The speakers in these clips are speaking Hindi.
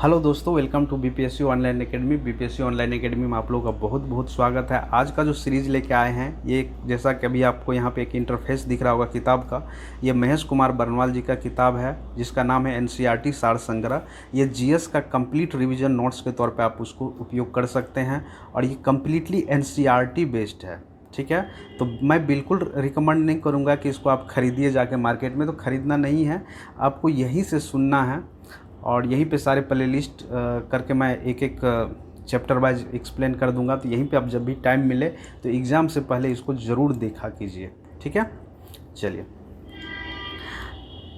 हेलो दोस्तों, welcome to BPSC online academy. BPSC online academy में आप लोगों का बहुत बहुत स्वागत है। आज का जो सीरीज़ लेके आए हैं, ये जैसा कि अभी आपको यहाँ पे एक इंटरफेस दिख रहा होगा किताब का, ये महेश कुमार बरनवाल जी का किताब है जिसका नाम है एनसीईआरटी सार संग्रह। ये जीएस का कंप्लीट रिवीजन नोट्स के तौर पे आप उसको उपयोग कर सकते हैं और ये कम्प्लीटली एनसीईआरटी बेस्ड है। ठीक है, तो मैं बिल्कुल रिकमेंड नहीं करूँगा कि इसको आप ख़रीदिए जाके मार्केट में, तो ख़रीदना नहीं है, आपको यहीं से सुनना है और यहीं पे सारे प्लेलिस्ट करके मैं एक एक चैप्टर वाइज एक्सप्लेन कर दूंगा। तो यहीं पे आप जब भी टाइम मिले तो एग्ज़ाम से पहले इसको ज़रूर देखा कीजिए। ठीक है, चलिए।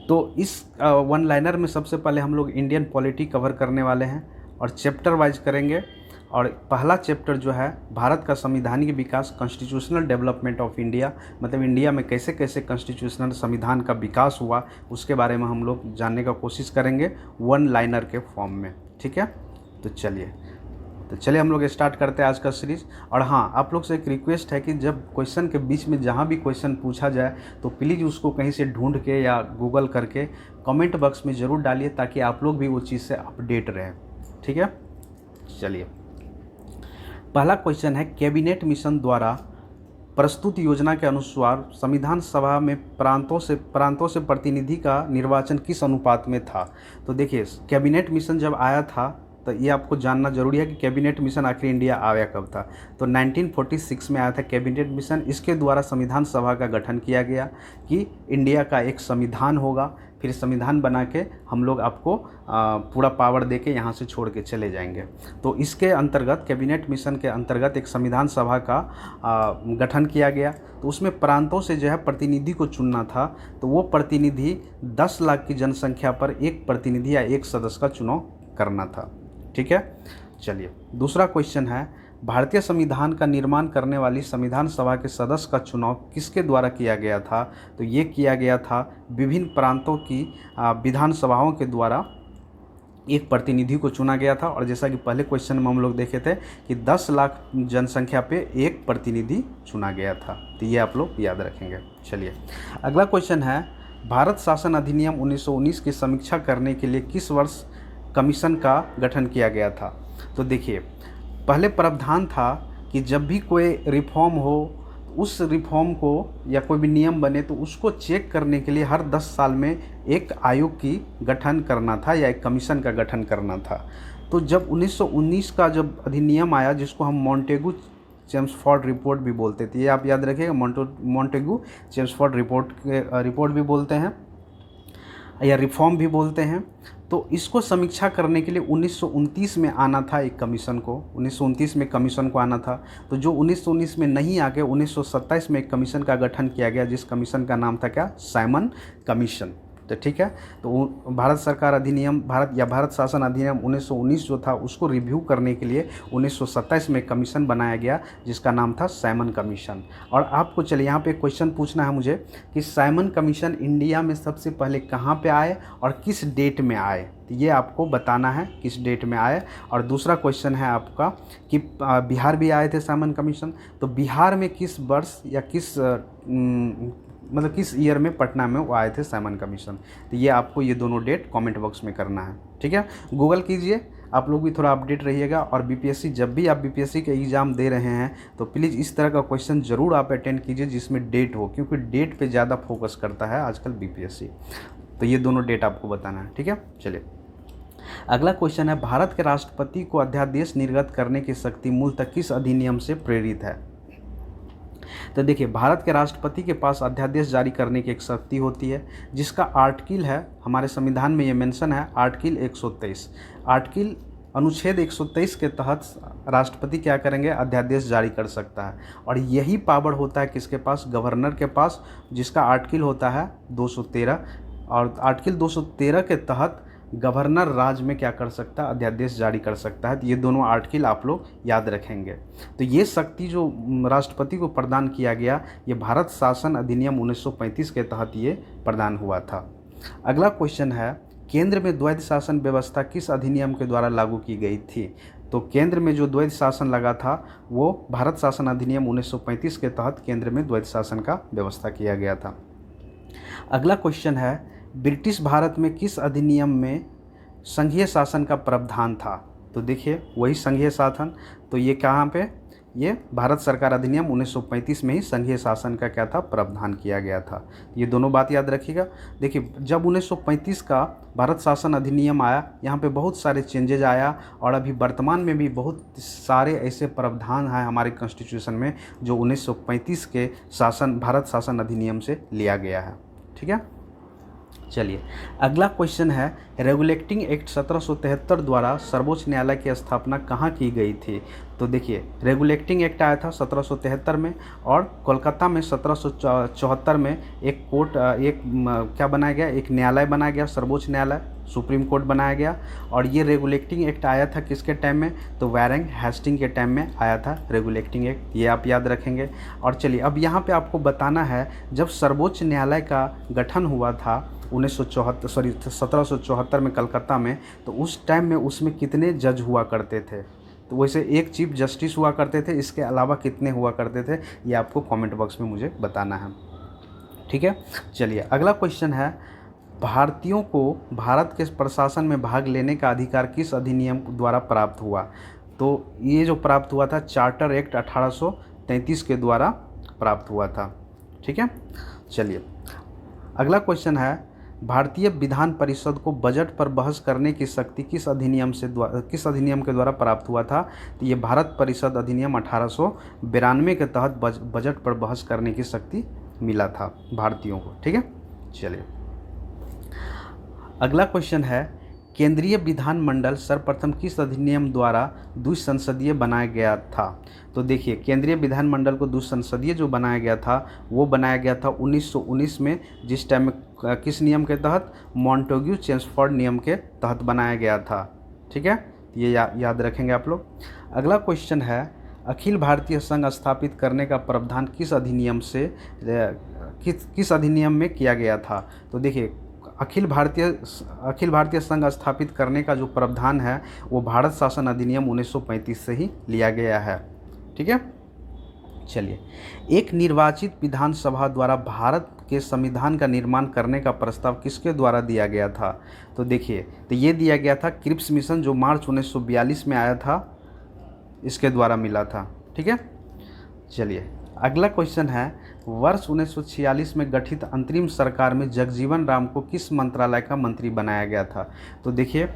तो इस वन लाइनर में सबसे पहले हम लोग इंडियन पॉलिटी कवर करने वाले हैं और चैप्टर वाइज करेंगे। और पहला चैप्टर जो है भारत का संवैधानिक विकास, कॉन्स्टिट्यूशनल डेवलपमेंट ऑफ इंडिया, मतलब इंडिया में कैसे कैसे कॉन्स्टिट्यूशनल संविधान का विकास हुआ उसके बारे में हम लोग जानने का कोशिश करेंगे वन लाइनर के फॉर्म में। ठीक है, तो चलिए हम लोग स्टार्ट करते हैं आज का सीरीज़। और हाँ, आप लोग से एक रिक्वेस्ट है कि जब क्वेश्चन के बीच में जहाँ भी क्वेश्चन पूछा जाए तो प्लीज़ उसको कहीं से ढूंढ के या गूगल करके कमेंट बॉक्स में ज़रूर डालिए ताकि आप लोग भी वो चीज़ से अपडेट रहें। ठीक है, चलिए। पहला क्वेश्चन है, कैबिनेट मिशन द्वारा प्रस्तुत योजना के अनुसार संविधान सभा में प्रांतों से प्रतिनिधि का निर्वाचन किस अनुपात में था। तो देखिए, कैबिनेट मिशन जब आया था तो ये आपको जानना जरूरी है कि कैबिनेट मिशन आखिर इंडिया आया कब था। तो 1946 में आया था कैबिनेट मिशन। इसके द्वारा संविधान सभा का गठन किया गया कि इंडिया का एक संविधान होगा, फिर संविधान बना के हम लोग आपको पूरा पावर दे के यहाँ से छोड़ के चले जाएंगे। तो इसके अंतर्गत, कैबिनेट मिशन के अंतर्गत एक संविधान सभा का गठन किया गया। तो उसमें प्रांतों से जो है प्रतिनिधि को चुनना था। तो वो प्रतिनिधि 10 लाख की जनसंख्या पर एक प्रतिनिधि या एक सदस्य का चुनाव करना था। ठीक है, चलिए। दूसरा क्वेश्चन है, भारतीय संविधान का निर्माण करने वाली संविधान सभा के सदस्य का चुनाव किसके द्वारा किया गया था। तो ये किया गया था विभिन्न प्रांतों की विधानसभाओं के द्वारा एक प्रतिनिधि को चुना गया था। और जैसा कि पहले क्वेश्चन में हम लोग देखे थे कि 10 लाख जनसंख्या पे एक प्रतिनिधि चुना गया था। तो ये आप लोग याद रखेंगे। चलिए, अगला क्वेश्चन है, भारत शासन अधिनियम 1919 की समीक्षा करने के लिए किस वर्ष कमीशन का गठन किया गया था। तो देखिए, पहले प्रावधान था कि जब भी कोई रिफॉर्म हो, उस रिफॉर्म को या कोई भी नियम बने तो उसको चेक करने के लिए हर 10 साल में एक आयोग की गठन करना था या एक कमीशन का गठन करना था। तो जब 1919 का जब अधिनियम आया, जिसको हम मॉन्टेगू चेम्सफोर्ड रिपोर्ट भी बोलते थे, ये आप याद रखिएगा, मॉन्टेगू चेम्सफोर्ड रिपोर्ट भी बोलते हैं या रिफॉर्म भी बोलते हैं। तो इसको समीक्षा करने के लिए 1929 में आना था एक कमीशन को, 1929 में कमीशन को आना था। तो जो 1919 में नहीं आ गया, 1927 में एक कमीशन का गठन किया गया, जिस कमीशन का नाम था क्या, साइमन कमीशन। तो ठीक है, तो भारत सरकार अधिनियम, भारत शासन अधिनियम 1919 जो था उसको रिव्यू करने के लिए 1927 में कमीशन बनाया गया जिसका नाम था साइमन कमीशन। और आपको चलिए यहाँ पे क्वेश्चन पूछना है मुझे कि साइमन कमीशन इंडिया में सबसे पहले कहाँ पे आए और किस डेट में आए। तो ये आपको बताना है किस डेट में आए। और दूसरा क्वेश्चन है आपका कि बिहार भी आए थे साइमन कमीशन, तो बिहार में किस वर्ष या किस ईयर में पटना में वो आए थे साइमन कमीशन। तो ये आपको ये दोनों डेट कमेंट बॉक्स में करना है। ठीक है, गूगल कीजिए, आप लोग भी थोड़ा अपडेट रहिएगा। और बीपीएससी, जब भी आप बीपीएससी के एग्ज़ाम दे रहे हैं तो प्लीज़ इस तरह का क्वेश्चन ज़रूर आप अटेंड कीजिए जिसमें डेट हो, क्योंकि डेट पे ज़्यादा फोकस करता है आजकल बीपीएससी। तो ये दोनों डेट आपको बताना है। ठीक है, चलिए। अगला क्वेश्चन है, भारत के राष्ट्रपति को अध्यादेश निर्गत करने की शक्ति मूलतः किस अधिनियम से प्रेरित है। तो देखिए, भारत के राष्ट्रपति के पास अध्यादेश जारी करने की एक शक्ति होती है जिसका आर्टिकल है, हमारे संविधान में ये मेंशन है, आर्टिकल 123। आर्टिकल अनुच्छेद 123 के तहत राष्ट्रपति क्या करेंगे, अध्यादेश जारी कर सकता है। और यही पावर होता है किसके पास, गवर्नर के पास, जिसका आर्टिकल होता है 213। और आर्टिकल 213 के तहत गवर्नर राज्य में क्या कर सकता है, अध्यादेश जारी कर सकता है। तो ये दोनों आर्टिकल आप लोग याद रखेंगे। तो ये शक्ति जो राष्ट्रपति को प्रदान किया गया, ये भारत शासन अधिनियम 1935 के तहत ये प्रदान हुआ था। अगला क्वेश्चन है, केंद्र में द्वैध शासन व्यवस्था किस अधिनियम के द्वारा लागू की गई थी। तो केंद्र में जो द्वैध शासन लगा था वो भारत शासन अधिनियम 1935 के तहत केंद्र में द्वैध शासन का व्यवस्था किया गया था। अगला क्वेश्चन है, ब्रिटिश भारत में किस अधिनियम में संघीय शासन का प्रावधान था। तो देखिए वही संघीय शासन, तो ये कहाँ पे, ये भारत सरकार अधिनियम 1935 में ही संघीय शासन का क्या था, प्रावधान किया गया था। ये दोनों बात याद रखिएगा। देखिए जब 1935 का भारत शासन अधिनियम आया, यहाँ पे बहुत सारे चेंजेज आया, और अभी वर्तमान में भी बहुत सारे ऐसे प्रावधान हैं हमारे कॉन्स्टिट्यूशन में जो 1935 के भारत शासन अधिनियम से लिया गया है। ठीक है, चलिए अगला क्वेश्चन है, रेगुलेटिंग एक्ट 1773 द्वारा सर्वोच्च न्यायालय की स्थापना कहाँ की गई थी। तो देखिए रेगुलेटिंग एक्ट आया था 1773 में, और कोलकाता में 1774 में एक कोर्ट क्या बनाया गया, एक न्यायालय बनाया गया, सर्वोच्च न्यायालय, सुप्रीम कोर्ट बनाया गया। और ये रेगुलेटिंग एक्ट आया था किसके टाइम में, तो वारेन हेस्टिंग के टाइम में आया था रेगुलेटिंग एक्ट, ये आप याद रखेंगे। और चलिए अब यहाँ पे आपको बताना है, जब सर्वोच्च न्यायालय का गठन हुआ था 1774 में कलकत्ता में, तो उस टाइम में उसमें कितने जज हुआ करते थे। तो वैसे एक चीफ जस्टिस हुआ करते थे, इसके अलावा कितने हुआ करते थे, ये आपको कमेंट बॉक्स में मुझे बताना है। ठीक है, चलिए अगला क्वेश्चन है, भारतीयों को भारत के प्रशासन में भाग लेने का अधिकार किस अधिनियम द्वारा प्राप्त हुआ। तो ये जो प्राप्त हुआ था चार्टर एक्ट 1833 के द्वारा प्राप्त हुआ था। ठीक है, चलिए अगला क्वेश्चन है, भारतीय विधान परिषद को बजट पर बहस करने की शक्ति किस अधिनियम के द्वारा प्राप्त हुआ था। तो ये भारत परिषद अधिनियम 1892 के तहत बजट पर बहस करने की शक्ति मिला था भारतीयों को। ठीक है, चलिए अगला क्वेश्चन है, केंद्रीय विधानमंडल सर्वप्रथम किस अधिनियम द्वारा द्विसंसदीय बनाया गया था। तो देखिए केंद्रीय विधानमंडल को द्विसंसदीय जो बनाया गया था वो बनाया गया था 1919 में, जिस टाइम में किस नियम के तहत, मॉन्टेग्यू चेम्सफोर्ड नियम के तहत बनाया गया था। ठीक है, ये याद रखेंगे आप लोग। अगला क्वेश्चन है, अखिल भारतीय संघ स्थापित करने का प्रावधान किस अधिनियम में किया गया था। तो देखिए अखिल भारतीय संघ स्थापित करने का जो प्रावधान है वो भारत शासन अधिनियम 1935 से ही लिया गया है। ठीक है, चलिए एक निर्वाचित विधानसभा द्वारा भारत के संविधान का निर्माण करने का प्रस्ताव किसके द्वारा दिया गया था। तो देखिए तो ये दिया गया था क्रिप्स मिशन, जो मार्च 1942 में आया था, इसके द्वारा मिला था। ठीक है, चलिए अगला क्वेश्चन है, वर्ष 1946 में गठित अंतरिम सरकार में जगजीवन राम को किस मंत्रालय का मंत्री बनाया गया था। तो देखिए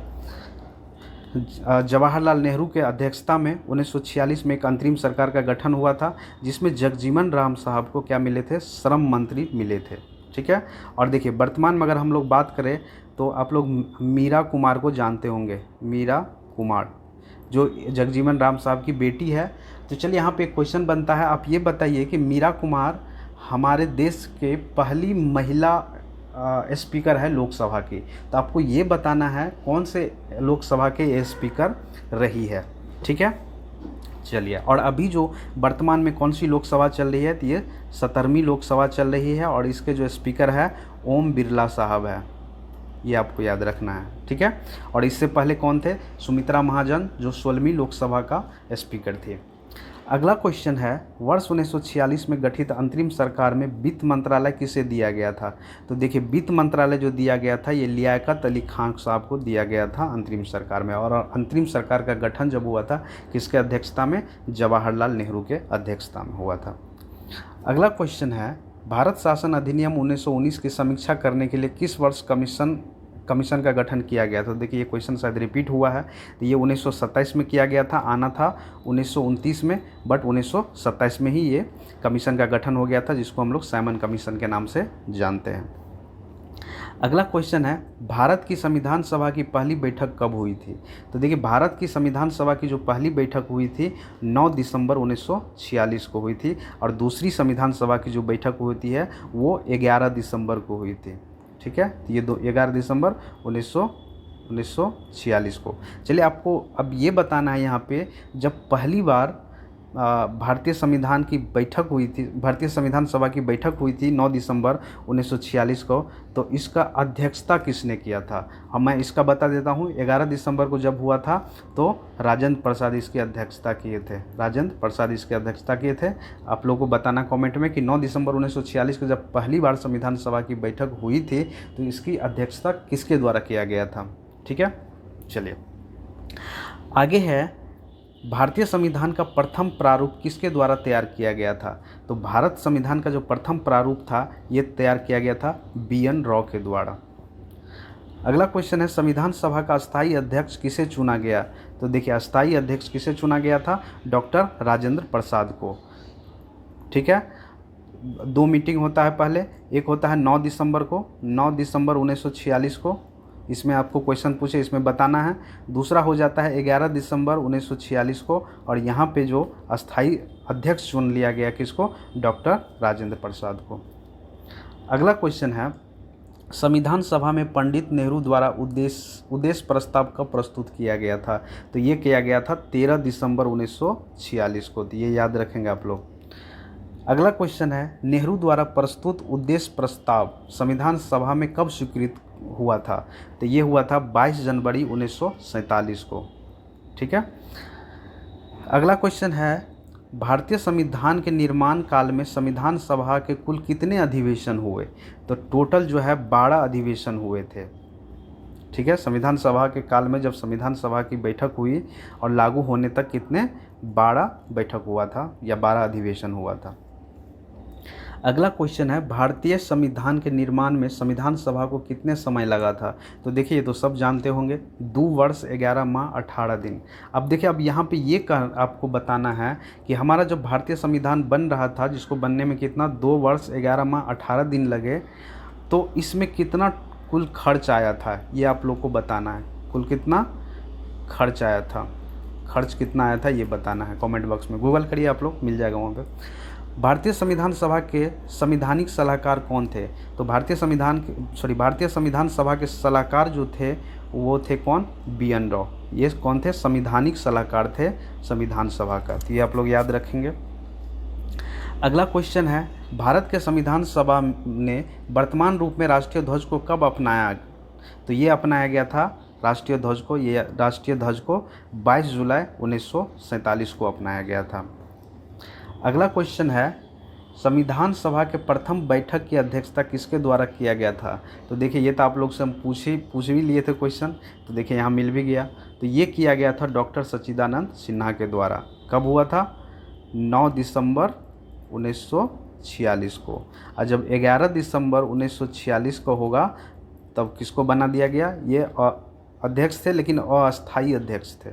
जवाहरलाल नेहरू के अध्यक्षता में 1946 में एक अंतरिम सरकार का गठन हुआ था, जिसमें जगजीवन राम साहब को क्या मिले थे, श्रम मंत्री मिले थे। ठीक है, और देखिए वर्तमान में अगर हम लोग बात करें तो आप लोग मीरा कुमार को जानते होंगे, मीरा कुमार जो जगजीवन राम साहब की बेटी है। तो चलिए यहाँ पे एक क्वेश्चन बनता है, आप ये बताइए कि मीरा कुमार हमारे देश के पहली महिला स्पीकर है लोकसभा की। तो आपको ये बताना है कौन से लोकसभा के स्पीकर रही है। ठीक है, चलिए और अभी जो वर्तमान में कौन सी लोकसभा चल रही है, तो ये 17वीं लोकसभा चल रही है, और इसके जो स्पीकर है ओम बिरला साहब है, ये आपको याद रखना है। ठीक है, और इससे पहले कौन थे, सुमित्रा महाजन जो 16वीं लोकसभा का स्पीकर थे। अगला क्वेश्चन है, वर्ष 1946 में गठित अंतरिम सरकार में वित्त मंत्रालय किसे दिया गया था। तो देखिए वित्त मंत्रालय जो दिया गया था ये लियाकत अली खान साहब को दिया गया था अंतरिम सरकार में, और अंतरिम सरकार का गठन जब हुआ था किसके अध्यक्षता में, जवाहरलाल नेहरू के अध्यक्षता में हुआ था। अगला क्वेश्चन है, भारत शासन अधिनियम 1919 की समीक्षा करने के लिए किस वर्ष कमीशन का गठन किया गया। तो देखिए ये क्वेश्चन शायद रिपीट हुआ है, तो ये 1927 में किया गया था, आना था 1929 में, बट 1927 में ही ये कमीशन का गठन हो गया था, जिसको हम लोग साइमन कमीशन के नाम से जानते हैं। अगला क्वेश्चन है, भारत की संविधान सभा की पहली बैठक कब हुई थी। तो देखिए भारत की संविधान सभा की जो पहली बैठक हुई थी 9 दिसंबर 1946 को हुई थी, और दूसरी संविधान सभा की जो बैठक होती है वो 11 दिसंबर को हुई थी। ठीक है, तो ये 11 दिसंबर 1946 को। चलिए आपको अब ये बताना है यहाँ पे, जब पहली बार भारतीय संविधान सभा की बैठक हुई थी 9 दिसंबर 1946 को, तो इसका अध्यक्षता किसने किया था। अब मैं इसका बता देता हूँ, 11 दिसंबर को जब हुआ था तो राजेंद्र प्रसाद इसकी अध्यक्षता किए थे। आप लोगों को बताना कमेंट में कि 9 दिसंबर 1946 को जब पहली बार संविधान सभा की बैठक हुई थी तो इसकी अध्यक्षता किसके द्वारा किया गया था। ठीक है, चलिए आगे है, भारतीय संविधान का प्रथम प्रारूप किसके द्वारा तैयार किया गया था? तो भारत संविधान का जो प्रथम प्रारूप था ये तैयार किया गया था BN रॉ के द्वारा। अगला क्वेश्चन है, संविधान सभा का अस्थायी अध्यक्ष किसे चुना गया? तो देखिए अस्थायी अध्यक्ष किसे चुना गया था? डॉक्टर राजेंद्र प्रसाद को। ठीक है, 2 मीटिंग होता है पहले, एक होता है 9 दिसंबर को, 9 दिसंबर 1946 को, इसमें आपको क्वेश्चन पूछे इसमें बताना है। दूसरा हो जाता है 11 दिसंबर 1946 को, और यहाँ पे जो अस्थायी अध्यक्ष चुन लिया गया किसको? डॉक्टर राजेंद्र प्रसाद को। अगला क्वेश्चन है, संविधान सभा में पंडित नेहरू द्वारा उद्देश्य प्रस्ताव कब प्रस्तुत किया गया था? तो ये किया गया था 13 दिसंबर 1946 को, तो ये याद रखेंगे आप लोग। अगला क्वेश्चन है, नेहरू द्वारा प्रस्तुत उद्देश्य प्रस्ताव संविधान सभा में कब स्वीकृत हुआ था? तो ये हुआ था 22 जनवरी 1947 को। ठीक है। अगला क्वेश्चन है, भारतीय संविधान के निर्माण काल में संविधान सभा के कुल कितने अधिवेशन हुए? तो टोटल जो है 12 अधिवेशन हुए थे। ठीक है, संविधान सभा के काल में जब संविधान सभा की बैठक हुई और लागू होने तक कितने? 12 बैठक हुआ था या 12 अधिवेशन हुआ था। अगला क्वेश्चन है, भारतीय संविधान के निर्माण में संविधान सभा को कितने समय लगा था? तो देखिए ये तो सब जानते होंगे, 2 वर्ष 11 माह 18 दिन। अब देखिए, अब यहाँ पे ये आपको बताना है कि हमारा जो भारतीय संविधान बन रहा था, जिसको बनने में कितना 2 वर्ष 11 माह 18 दिन लगे, तो इसमें कितना कुल खर्च आया था ये आप लोग को बताना है। कुल कितना खर्च आया था, खर्च कितना आया था ये बताना है। कमेंट बॉक्स में गूगल करिए आप लोग, मिल जाएगा वहाँ पे। भारतीय संविधान सभा के संवैधानिक सलाहकार कौन थे? तो भारतीय संविधान सभा के सलाहकार जो थे वो थे कौन? BN raw. ये कौन थे? संवैधानिक सलाहकार थे संविधान सभा का, तो ये आप लोग याद रखेंगे। अगला क्वेश्चन है, भारत के संविधान सभा ने वर्तमान रूप में राष्ट्रीय ध्वज को कब अपनाया? तो ये अपनाया गया था राष्ट्रीय ध्वज को, ये राष्ट्रीय ध्वज को 22 जुलाई 1947 को अपनाया गया था। अगला क्वेश्चन है, संविधान सभा के प्रथम बैठक की अध्यक्षता किसके द्वारा किया गया था? तो देखिए ये तो आप लोग से हम पूछ भी लिए थे क्वेश्चन, तो देखिए यहाँ मिल भी गया। तो ये किया गया था डॉक्टर सच्चिदानंद सिन्हा के द्वारा। कब हुआ था? 9 दिसंबर 1946 को। और जब 11 दिसंबर 1946 को होगा तब किसको बना दिया गया? ये अध्यक्ष थे लेकिन अस्थायी अध्यक्ष थे।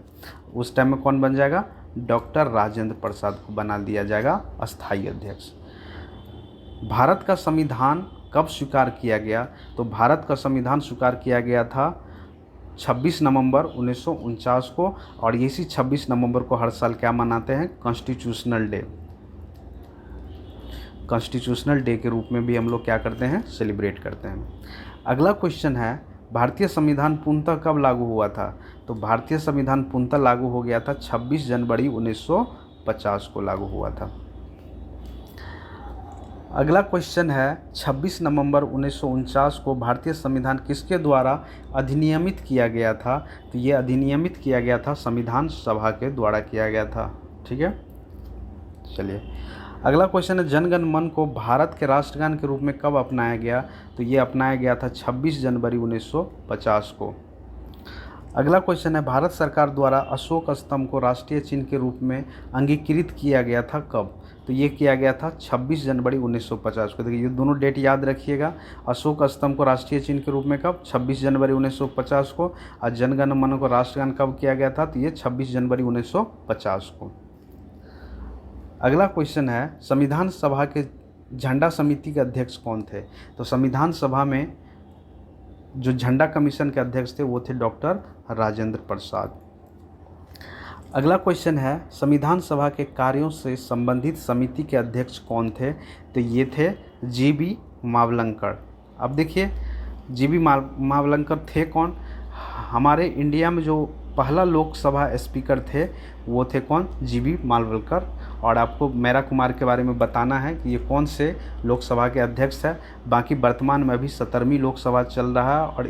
उस टाइम में कौन बन जाएगा? डॉक्टर राजेंद्र प्रसाद को बना दिया जाएगा अस्थायी अध्यक्ष। भारत का संविधान कब स्वीकार किया गया? तो भारत का संविधान स्वीकार किया गया था 26 नवंबर 1949 को, और इसी 26 नवंबर को हर साल क्या मनाते हैं? Constitutional day. कॉन्स्टिट्यूशनल डे के रूप में भी हम लोग क्या करते हैं? सेलिब्रेट करते हैं। अगला क्वेश्चन है, भारतीय संविधान पूर्णतः कब लागू हुआ था? तो भारतीय संविधान पूर्णतः लागू हो गया था 26 जनवरी 1950 को लागू हुआ था। अगला क्वेश्चन है, 26 नवंबर 1949 को भारतीय संविधान किसके द्वारा अधिनियमित किया गया था? तो ये अधिनियमित किया गया था संविधान सभा के द्वारा किया गया था। ठीक है, चलिए अगला क्वेश्चन है, जनगण मन को भारत के राष्ट्रगान के रूप में कब अपनाया गया? तो ये अपनाया गया था 26 जनवरी 1950 को। अगला क्वेश्चन है, भारत सरकार द्वारा अशोक स्तंभ को राष्ट्रीय चिन्ह के रूप में अंगीकृत किया गया था कब? तो ये किया गया था 26 जनवरी 1950 को। देखिए ये दोनों डेट याद रखिएगा। अशोक स्तंभ को राष्ट्रीय चिन्ह के रूप में कब? 26 जनवरी 1950 को। और जनगण मन को राष्ट्रगान कब किया गया था? तो ये 26 जनवरी 1950 को। अगला क्वेश्चन है, संविधान सभा के झंडा समिति के अध्यक्ष कौन थे? तो संविधान सभा में जो झंडा कमीशन के अध्यक्ष थे वो थे डॉक्टर राजेंद्र प्रसाद। अगला क्वेश्चन है, संविधान सभा के कार्यों से संबंधित समिति के अध्यक्ष कौन थे? तो ये थे GB मावलंकर। अब देखिए GB मावलंकर थे कौन? हमारे इंडिया में जो पहला लोकसभा स्पीकर थे वो थे कौन? GB मावलंकर। और आपको मेरा कुमार के बारे में बताना है कि ये कौन से लोकसभा के अध्यक्ष है। बाकी वर्तमान में अभी 17वीं लोकसभा चल रहा है और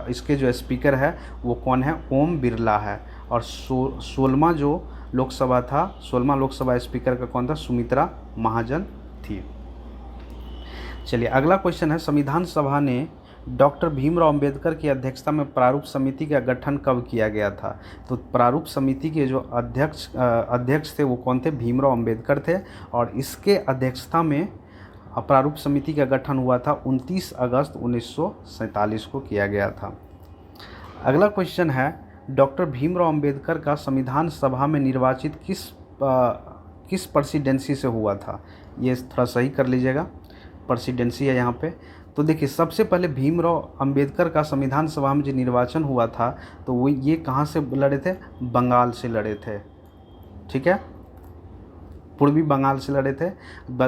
इसके जो स्पीकर है वो कौन है? ओम बिरला है। और 16वां जो लोकसभा था, 16वां लोकसभा स्पीकर का कौन था? सुमित्रा महाजन थी। चलिए अगला क्वेश्चन है, संविधान सभा ने डॉक्टर भीमराव अंबेडकर की अध्यक्षता में प्रारूप समिति का गठन कब किया गया था? तो प्रारूप समिति के जो अध्यक्ष थे वो कौन थे? भीमराव अंबेडकर थे। और इसके अध्यक्षता में प्रारूप समिति का गठन हुआ था 29 अगस्त 1947 को किया गया था। अगला क्वेश्चन है, डॉक्टर भीमराव अंबेडकर का संविधान सभा में निर्वाचित किस प्रेसिडेंसी से हुआ था? ये थोड़ा सही कर लीजिएगा, प्रेसिडेंसी है यहाँ पे। तो देखिए, सबसे पहले भीमराव अंबेडकर का संविधान सभा में जो निर्वाचन हुआ था तो वो ये कहाँ से लड़े थे? बंगाल से लड़े थे, ठीक है, पूर्वी बंगाल से लड़े थे।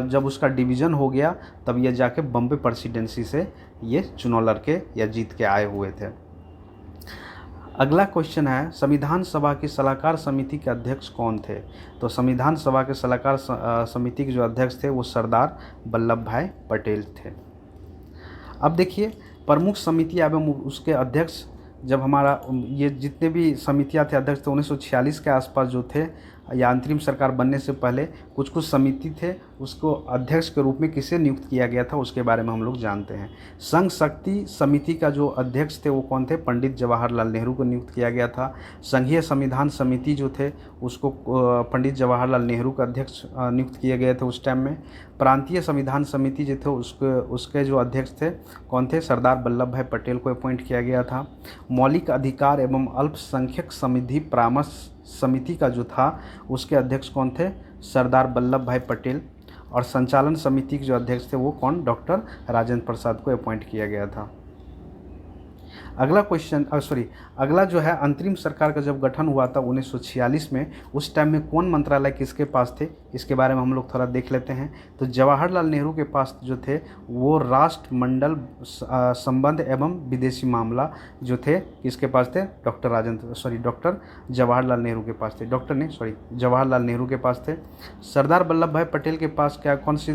जब उसका डिवीज़न हो गया तब ये जाके बम्बे प्रेसिडेंसी से ये चुनाव लड़के या जीत के आए हुए थे। अगला क्वेश्चन है, संविधान सभा की सलाहकार समिति के अध्यक्ष कौन थे? तो संविधान सभा के सलाहकार समिति के जो अध्यक्ष थे वो सरदार वल्लभ भाई पटेल थे। अब देखिए, प्रमुख समिति एवं उसके अध्यक्ष, जब हमारा ये जितने भी समितियां थे अध्यक्ष थे 1946 के आसपास जो थे, या अंतरिम सरकार बनने से पहले कुछ समिति थे, उसको अध्यक्ष के रूप में किसे नियुक्त किया गया था उसके बारे में हम लोग जानते हैं। संघ शक्ति समिति का जो अध्यक्ष थे वो कौन थे? पंडित जवाहरलाल नेहरू को नियुक्त किया गया था। संघीय संविधान समिति जो थे उसको पंडित जवाहरलाल नेहरू का अध्यक्ष नियुक्त किए गए थे उस टाइम में। प्रांतीय संविधान समिति जो थे उसके जो अध्यक्ष थे कौन थे? सरदार वल्लभ भाई पटेल को अपॉइंट किया गया था। मौलिक अधिकार एवं अल्पसंख्यक समृद्धि परामर्श समिति का जो था उसके अध्यक्ष कौन थे? सरदार वल्लभ भाई पटेल। और संचालन समिति के जो अध्यक्ष थे वो कौन? डॉक्टर राजेंद्र प्रसाद को अपॉइंट किया गया था। अगला क्वेश्चन अगला जो है, अंतरिम सरकार का जब गठन हुआ था 1946 में, उस टाइम में कौन मंत्रालय किसके पास थे? इसके बारे में हम लोग थोड़ा देख लेते हैं। तो जवाहरलाल नेहरू के पास जो थे वो राष्ट्रमंडल संबंध एवं विदेशी मामला जो थे किसके पास थे? डॉक्टर जवाहरलाल नेहरू के पास थे। जवाहरलाल नेहरू के पास थे। सरदार वल्लभ भाई पटेल के पास कौन सी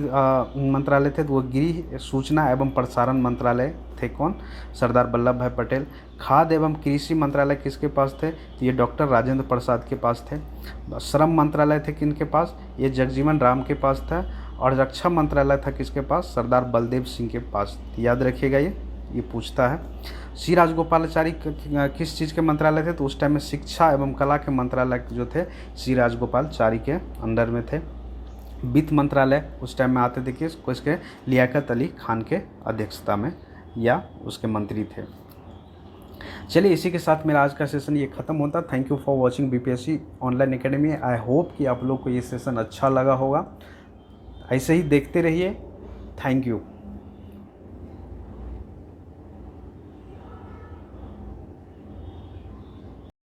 मंत्रालय थे? तो वो गृह, सूचना एवं प्रसारण मंत्रालय थे। कौन? सरदार वल्लभ भाई पटेल। खाद्य एवं कृषि मंत्रालय किसके पास थे? तो ये डॉक्टर राजेंद्र प्रसाद के पास थे। श्रम मंत्रालय थे किनके पास? ये जगजीवन राम के पास था। और रक्षा मंत्रालय था किसके पास? सरदार बलदेव सिंह के पास। याद रखिएगा, ये पूछता है। सी राजगोपालाचारी किस चीज़ के मंत्रालय थे? तो उस टाइम में शिक्षा एवं कला के मंत्रालय जो थे सी राजगोपालाचारी के अंडर में थे। वित्त मंत्रालय उस टाइम में आते थे किसके? लियाकत अली खान के अध्यक्षता में या उसके मंत्री थे। चलिए, इसी के साथ मेरा आज का सेशन ये ख़त्म होता। Thank you for watching BPSC online academy. I hope कि आप लोग को ये सेशन अच्छा लगा होगा। ऐसे ही देखते रहिए। Thank you.